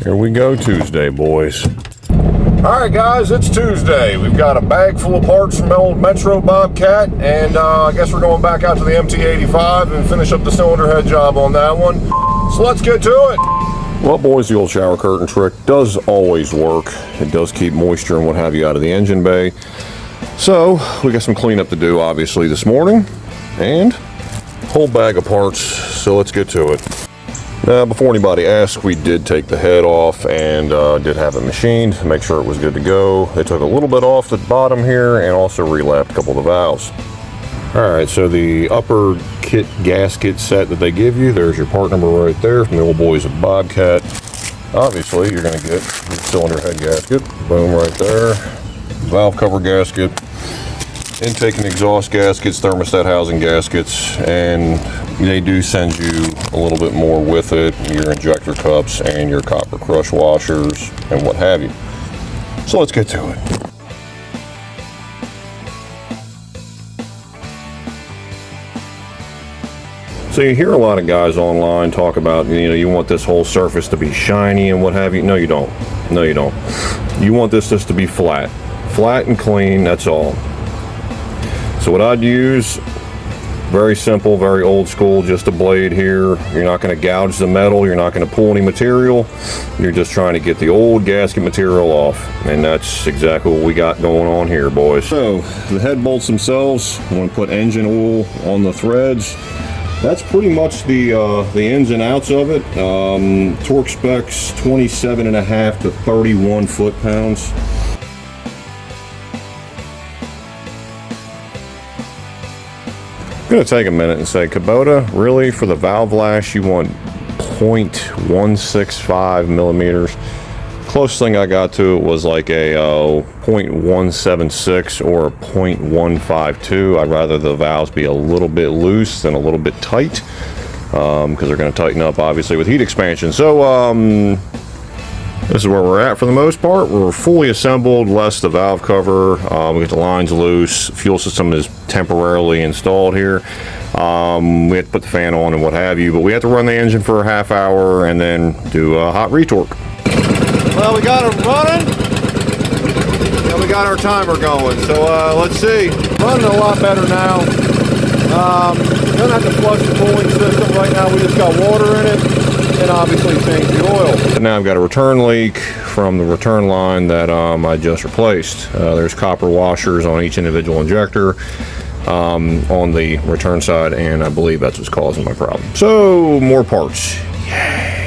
Here we go, Tuesday, boys. All right, guys, it's Tuesday. We've got a bag full of parts from old Metro Bobcat, and I guess we're going back out to the MT85 and finish up the cylinder head job on that one. So let's get to it. Well, boys, the old shower curtain trick does always work. It does keep moisture and what have you out of the engine bay. So we got some cleanup to do, obviously, this morning, and a whole bag of parts. So let's get to it. Now, before anybody asks, we did take the head off and did have it machined to make sure it was good to go. They took a little bit off the bottom here and also relapped a couple of the valves. All right, so the upper kit gasket set that they give you, there's your part number right there from the old boys of Bobcat. Obviously, you're going to get the cylinder head gasket, boom, right there. Valve cover gasket, intake and exhaust gaskets, thermostat housing gaskets, and they do send you a little bit more with it, your injector cups and your copper crush washers and what have you. So let's get to it. So you hear a lot of guys online talk about, you want this whole surface to be shiny and what have you. No, you don't. No, you don't. You want this just to be flat. Flat and clean, that's all. So what I'd use, very simple, very old school, just a blade here. You're not going to gouge the metal. You're not going to pull any material. You're just trying to get the old gasket material off. And that's exactly what we got going on here, boys. So the head bolts themselves, I'm going to put engine oil on the threads. That's pretty much the ins and outs of it. Torque specs 27.5 to 31 foot-pounds. I'm going to take a minute and say, Kubota, really, for the valve lash, you want 0.165 millimeters. Closest thing I got to it was like a 0.176 or a 0.152. I'd rather the valves be a little bit loose than a little bit tight, because they're going to tighten up, obviously, with heat expansion. So, this is where we're at for the most part. We're fully assembled, less the valve cover. We got the lines loose. Fuel system is temporarily installed here. We had to put the fan on and what have you, but we have to run the engine for a half hour and then do a hot retorque. Well, we got it running, and we got our timer going. So let's see. Running a lot better now. Don't have to flush the cooling system right now. We just got water in it. And obviously change the oil. And now I've got a return leak from the return line that I just replaced. There's copper washers on each individual injector on the return side, and I believe that's what's causing my problem. So more parts. Yay.